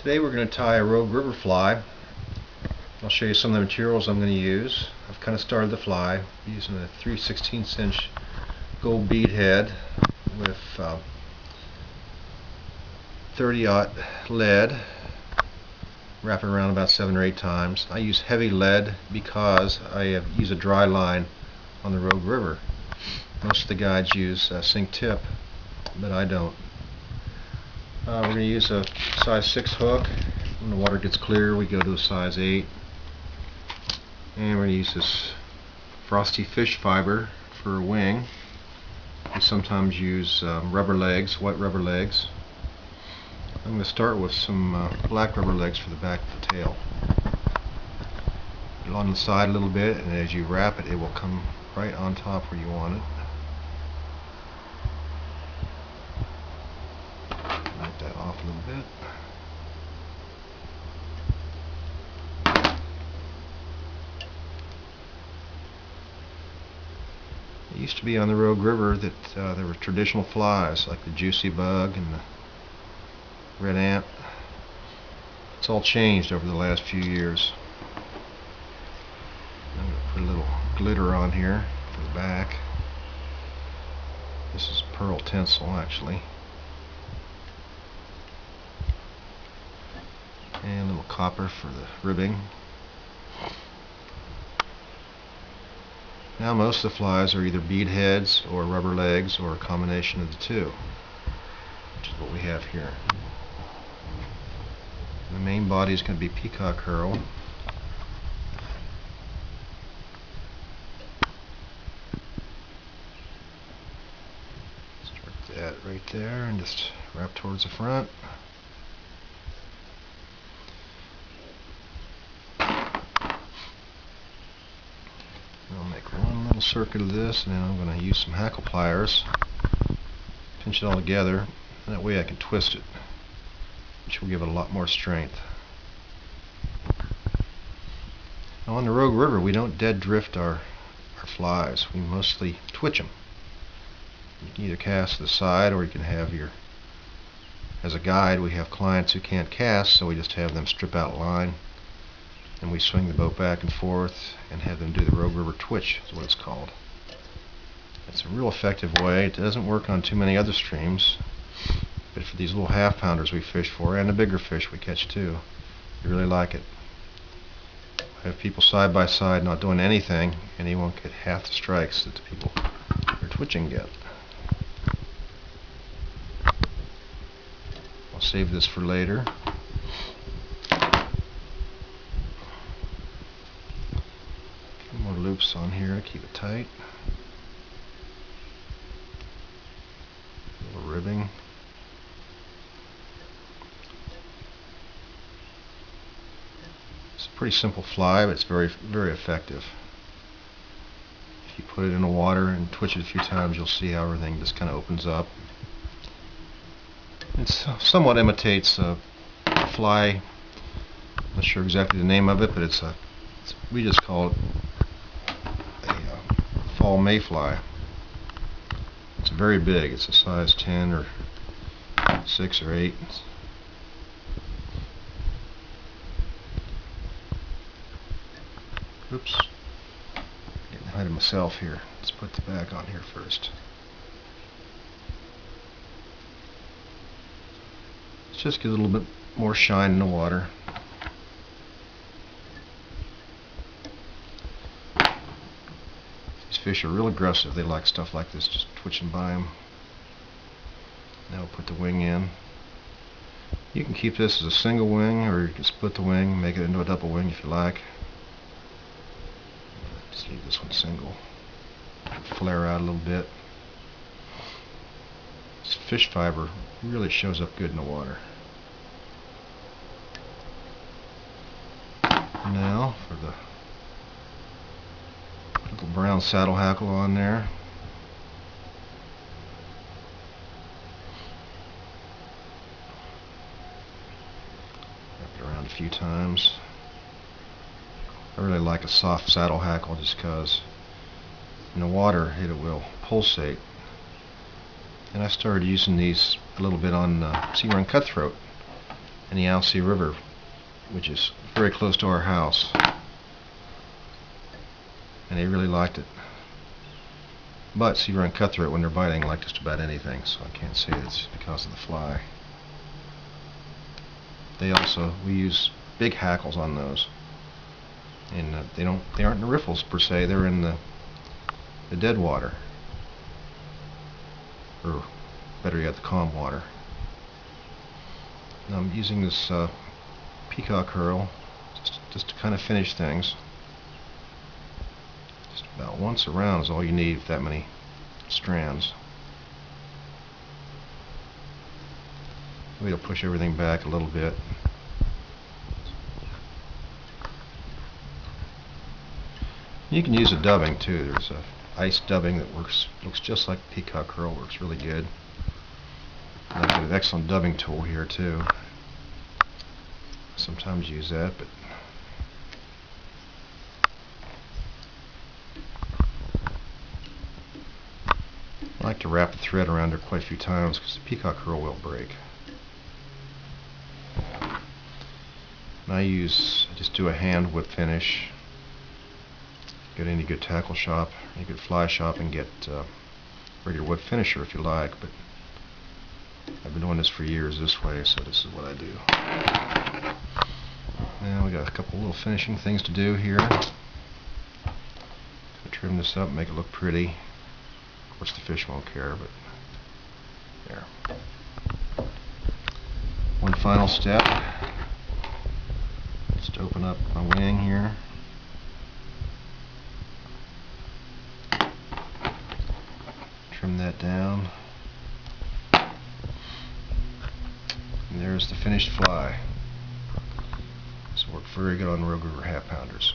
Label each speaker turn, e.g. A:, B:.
A: Today we're going to tie a rogue river fly. I'll show you some of the materials I'm going to use. I've kind of started the fly using a 3/16 inch gold bead head with 30-aught lead. Wrap it around about 7 or 8 times. I use heavy lead because I use a dry line on the Rogue River. Most of the guides use sink tip, but I don't. We're going to use a size 6 hook. When the water gets clear, we go to a size 8. And we're going to use this frosty fish fiber for a wing. We sometimes use rubber legs, white rubber legs. I'm going to start with some black rubber legs for the back of the tail. Put it on the side a little bit, and as you wrap it, it will come right on top where you want it. Knock that off a little bit. It used to be on the Rogue River that there were traditional flies like the juicy bug and the red ant. It's all changed over the last few years. I'm going to put a little glitter on here for the back. This is pearl tinsel actually. And a little copper for the ribbing. Now most of the flies are either bead heads or rubber legs or a combination of the two, which is what we have here. The main body is going to be peacock herl. Start that right there and just wrap towards the front. I'll make one little circuit of this, and then I'm going to use some hackle pliers, pinch it all together, and that way I can twist it, which will give it a lot more strength. Now on the Rogue River, we don't dead drift our flies. We mostly twitch them. You can either cast to the side, or you can have your, as a guide, we have clients who can't cast, so we just have them strip out line, and we swing the boat back and forth and have them do the Rogue River twitch, is what it's called. It's a real effective way. It doesn't work on too many other streams, but for these little half-pounders we fish for, and the bigger fish we catch too, we really like it. I have people side by side not doing anything, and he won't get half the strikes that the people who are twitching get. I'll save this for later. More loops on here to keep it tight. A little ribbing. It's a pretty simple fly, but it's very effective. If you put it in the water and twitch it a few times, you'll see how everything just kind of opens up. It somewhat imitates a fly. I'm not sure exactly the name of it, but we just call it fall mayfly. It's very big. It's a size 10 or 6 or 8. Oops. Getting ahead of myself here. Let's put the back on here first. Let's just get a little bit more shine in the water. Fish are real aggressive. They like stuff like this, just twitching by them. Now we'll put the wing in. You can keep this as a single wing, or you can split the wing, make it into a double wing if you like. Just leave this one single. Flare out a little bit. This fish fiber really shows up good in the water. Now for the little brown saddle hackle on there. Wrap it around a few times. I really like a soft saddle hackle just because in the water it will pulsate. And I started using these a little bit on sea run cutthroat. in the Alsea River, which is very close to our house, and they really liked it. But sea run cutthroat, when they're biting, like just about anything, so I can't say it's because of the fly. We use big hackles on those, and they aren't in the riffles per se. They're in the dead water, or better yet, the calm water. And I'm using this peacock herl just to kind of finish things. Just about once around is all you need with that many strands. We'll push everything back a little bit. You can use a dubbing too. There's a ice dubbing that looks just like peacock herl, works really good. I've got an excellent dubbing tool here too. Sometimes use that, but I like to wrap the thread around her quite a few times because the peacock herl will break. And I just do a hand whip finish. Go to any good tackle shop, any good fly shop, and get a regular whip finisher if you like, but I've been doing this for years this way, so this is what I do. Now we got a couple little finishing things to do here. Trim this up, make it look pretty. Of course the fish won't care, but there. One final step. Just open up my wing here. Trim that down. And there's the finished fly. This will work very good on Rogue River half pounders.